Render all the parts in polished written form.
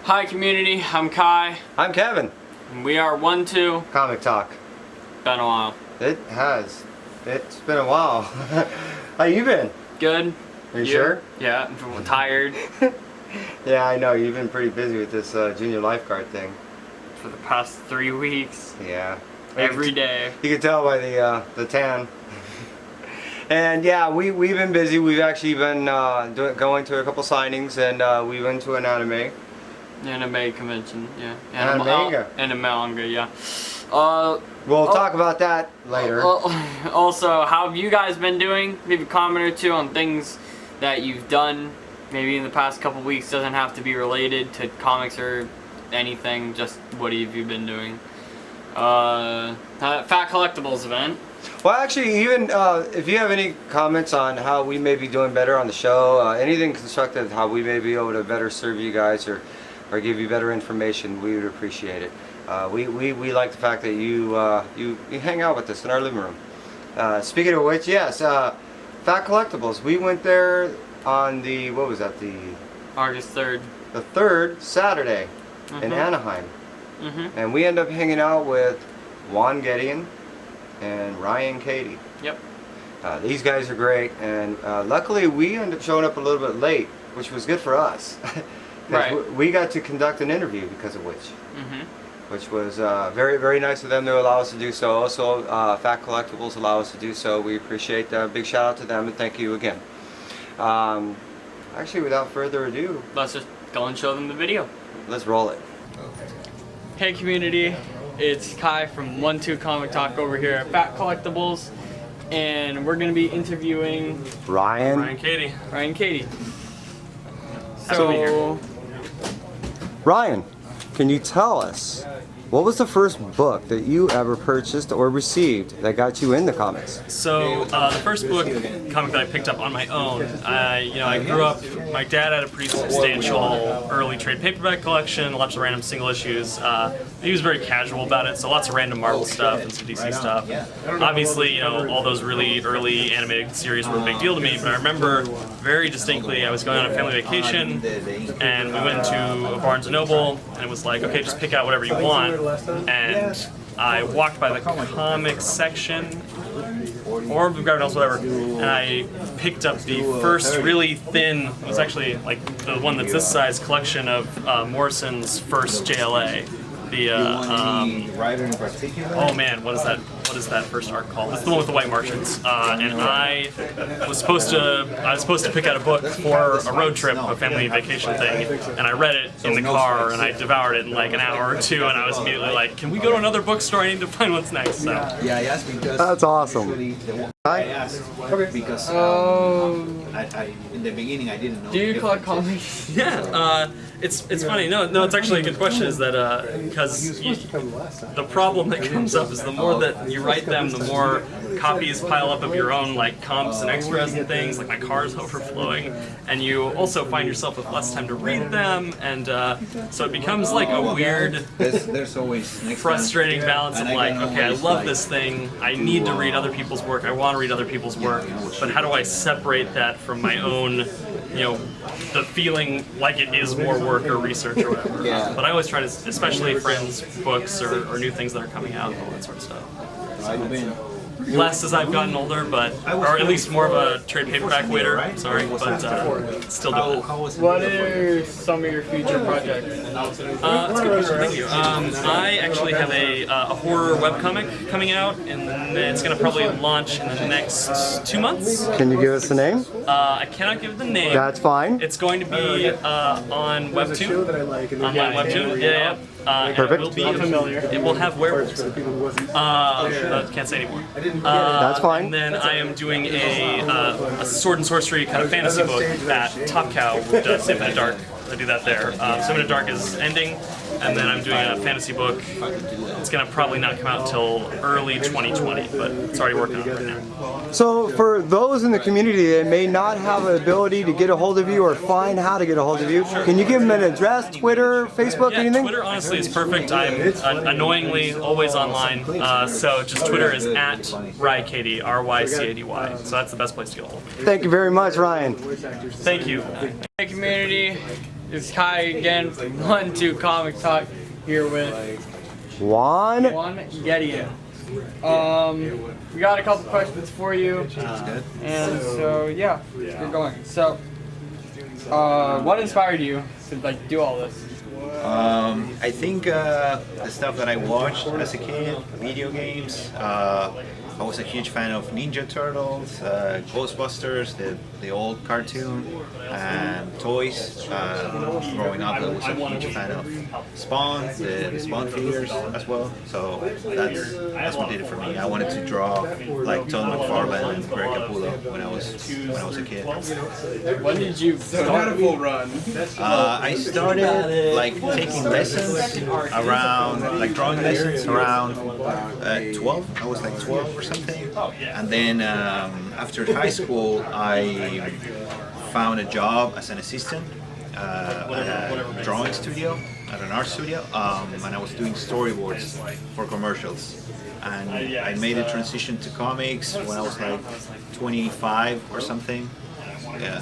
Hi community, I'm Kai. I'm Kevin. And we are 1-2 Comic Talk. Been a while. It has. It's been a while. How you been? Good. Are you sure? Yeah, I'm tired. Yeah, I know. You've been pretty busy with this junior lifeguard thing. For the past 3 weeks. Yeah. Every day. You can tell by the tan. And yeah, we've been busy. We've actually been going to a couple signings, and we went to an anime. Anime convention, yeah. Anime manga, yeah. We'll talk about that later. Also, how have you guys been doing? Leave a comment or two on things that you've done maybe in the past couple weeks. Doesn't have to be related to comics or anything, just what have you been doing? Fat Collectibles event. Well, actually, even if you have any comments on how we may be doing better on the show, anything constructive, how we may be able to better serve you guys or give you better information, we would appreciate it. We like the fact that you hang out with us in our living room. Speaking of which, yes, Fat Collectibles. We went there on the, what was that, the August 3rd. The 3rd, Saturday, in Anaheim. And we end up hanging out with Juan Gedeon and Ryan Cady. Yep. These guys are great, and luckily we ended up showing up a little bit late, which was good for us. Right. We got to conduct an interview because of which was very, very nice of them to allow us to do so. Also, Fat Collectibles allow us to do so. We appreciate that. Big shout out to them, and thank you again. Actually, without further ado, let's just go and show them the video. Let's roll it. Hey community, it's Kai from 1-2 Comic Talk over here at Fat Collectibles, and we're going to be interviewing Ryan Cady. Ryan Cady. So, Ryan, can you tell us, what was the first book that you ever purchased or received that got you into comics? So the first comic that I picked up on my own, I grew up, my dad had a pretty substantial early trade paperback collection, lots of random single issues. He was very casual about it, so lots of random Marvel stuff and some DC stuff. Obviously, all those really early animated series were a big deal to me, but I remember very distinctly I was going on a family vacation and we went to a Barnes & Noble and it was like, okay, just pick out whatever you want. And I walked by the comics section, or Blue Garden, whatever, and I picked up the first really thin, it was actually like the one that's this size, collection of Morrison's first JLA. Oh man, what is that first arc called? It's the one with the White Martians. And I was supposed to pick out a book for a road trip, a family vacation thing, and I read it in the car and I devoured it in like an hour or two, and I was immediately like, can we go to another bookstore? I need to find what's next. So. Yeah, yes, because that's awesome. I asked because in the beginning I didn't know. Do you collect comics? Yeah, it's funny. No, it's actually a good question. Is that because the problem that comes up is the more that you write them, the more copies pile up of your own like comps and extras and things. Like my car's overflowing, and you also find yourself with less time to read them, and so it becomes like a weird, there's always frustrating balance of like, okay, I love this thing, I need to read other people's work, I want to read other people's work, but how do I separate that from my own, the feeling like it is more work or research or whatever. But I always try to, especially friends' books or new things that are coming out and all that sort of stuff. Less as I've gotten older, or at least more of a trade paperback waiter, sorry, but still doing it. What are some of your future projects? That's a good question, thank you. I actually have a horror webcomic coming out, and it's going to probably launch in the next 2 months. Can you give us the name? I cannot give the name. That's fine. It's going to be on Webtoon. Online Webtoon, yeah. Perfect. It will have werewolves. Can't say anymore. That's fine. And then I am doing a sword and sorcery kind of fantasy book that Top Cow does, Infinite Dark. I do that there. So Infinite Dark is ending, and then I'm doing a fantasy book. It's going to probably not come out until early 2020, but it's already working on it right now. So for those in the community that may not have the ability to get a hold of you or find how to get a hold of you, can you give them an address, Twitter, Facebook, anything? Twitter honestly is perfect. I'm annoyingly always online, so just Twitter is at RyCady, RYCADY. So that's the best place to get a hold of me. Thank you very much, Ryan. Thank you. Hey community, it's Kai again from 1-2 Comic Talk here with Juan. Juan Gideon. We got a couple questions for you. Sounds good. And so yeah, you're going. So, what inspired you to like do all this? I think the stuff that I watched as a kid, video games. I was a huge fan of Ninja Turtles, Ghostbusters, the old cartoon, and toys. Growing up, I was a huge fan of Spawn, the Spawn figures as well. So that's what did it for me. I wanted to draw like Todd McFarlane and Greg Capullo when I was a kid. When did you start? I started like taking lessons around, like drawing lessons around 12. I was like 12 or something. And then after high school, I found a job as an assistant at a drawing studio, at an art studio, and I was doing storyboards for commercials. And I made a transition to comics when I was like 25 or something. Yeah.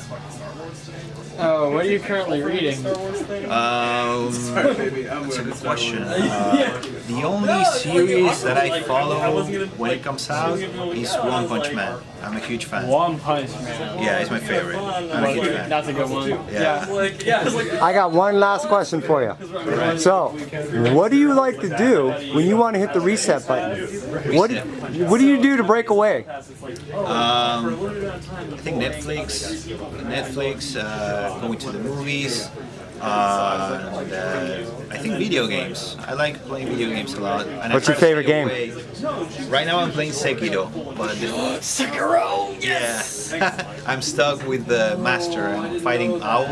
Oh, what are you currently reading? That's a good question. The only series that I follow when it comes out is One Punch Man. I'm a huge fan. One Punch Man. Yeah, it's my favorite. I'm a huge fan. That's a good one. Yeah. I got one last question for you. So, what do you like to do when you want to hit the reset button? What do you do to break away? I think Netflix, going to the movies, and I think video games. I like playing video games a lot. And What's your favorite game? Right now I'm playing Sekiro, but Sekiro, yes! yeah, I'm stuck with the master. I'm fighting Owl,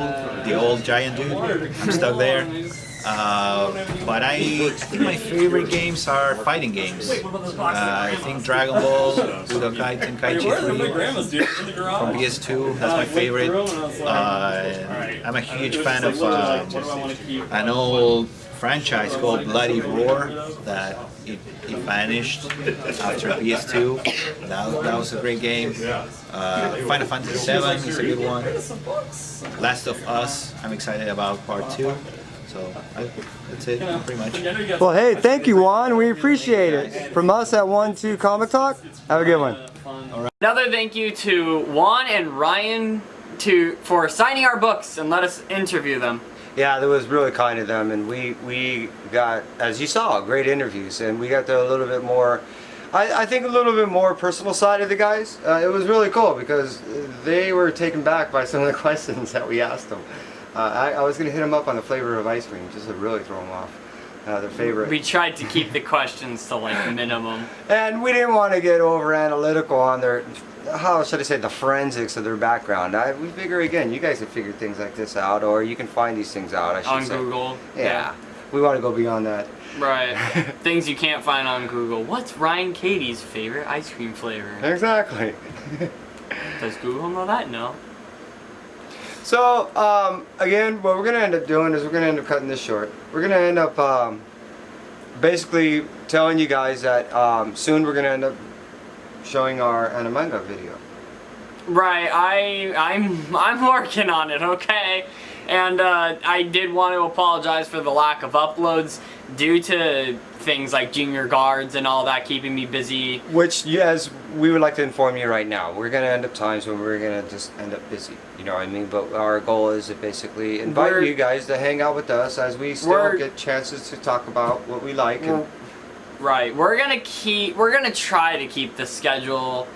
the old giant dude. I'm stuck there. But I think my favorite games are fighting games. I think Dragon Ball, Budokai Tenkaichi 3 from PS2, that's my favorite. I'm a huge fan of an old franchise called Bloody Roar that it vanished after PS2. That was a great game. Final Fantasy VII is a good one. Last of Us, I'm excited about part 2. So that's it, pretty much. Well, hey, thank you, Juan. We appreciate it. From us at 1-2 Comic Talk, have a good one. Another thank you to Juan and Ryan for signing our books and let us interview them. Yeah, that was really kind of them, and we got, as you saw, great interviews, and we got a little bit more, I think a little bit more personal side of the guys. It was really cool because they were taken back by some of the questions that we asked them. I was going to hit them up on the flavor of ice cream, just to really throw them off. Their favorite. We tried to keep the questions to like minimum. And we didn't want to get over analytical on their, how should I say, the forensics of their background. We figure, again, you guys can figure things like this out, or you can find these things out, I should On say. Google. Yeah. We want to go beyond that. Right. Things you can't find on Google. What's Ryan Katie's favorite ice cream flavor? Exactly. Does Google know that? No. So, again, what we're going to end up doing is we're going to end up cutting this short. We're going to end up basically telling you guys that soon we're going to end up showing our Animanga video. Right, I'm working on it, okay? And I did want to apologize for the lack of uploads due to things like junior guards and all that keeping me busy. Which, yes, we would like to inform you right now. We're going to end up times when we're going to just end up busy. You know what I mean? But our goal is to basically invite you guys to hang out with us as we still get chances to talk about what we like. And right, we're gonna try to keep the schedule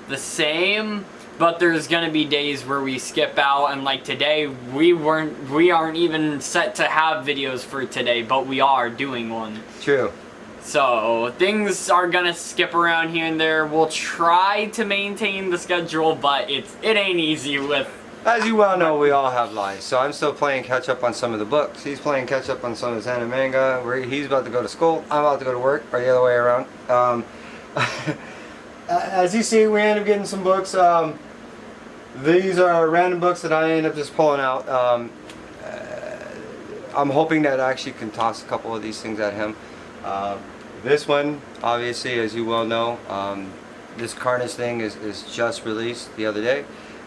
the same, but there's gonna be days where we skip out, and like today we aren't even set to have videos for today, but we are doing one. True. So things are gonna skip around here and there. We'll try to maintain the schedule, but it ain't easy with. As you well know, we all have lives. So I'm still playing catch up on some of the books. He's playing catch up on some of his Animanga. Where he's about to go to school. I'm about to go to work, or the other way around. As you see, we end up getting some books. These are random books that I end up just pulling out. I'm hoping that I actually can toss a couple of these things at him. This one, obviously, as you well know, this Carnage thing is just released the other day.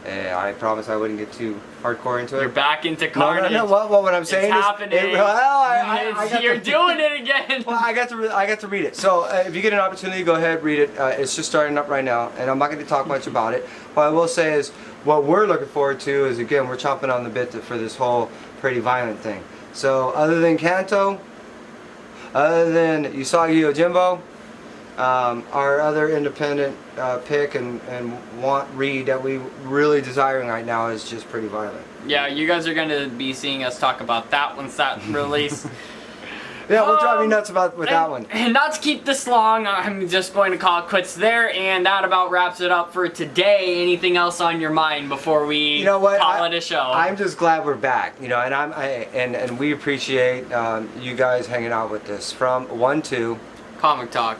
I promised I wouldn't get too hardcore into it. You're back into No, carnage. no, no. What I'm saying it's is, happening. I got You're to- doing it again. Well, I got to read it. So if you get an opportunity, go ahead, read it. It's just starting up right now, and I'm not going to talk much about it. What I will say is, what we're looking forward to is, again, we're chomping on the bit for this whole pretty violent thing. So other than Kanto, other than Usagi Yojimbo, our other independent pick and read that we really desiring right now is just pretty violent. Yeah, you guys are going to be seeing us talk about that once that release. Yeah, we'll drive you nuts with that one. And not to keep this long, I'm just going to call it quits there, and that about wraps it up for today. Anything else on your mind before we You know what? call it a show? I'm just glad we're back, you know, and we appreciate you guys hanging out with us from 1-2. Comic Talk.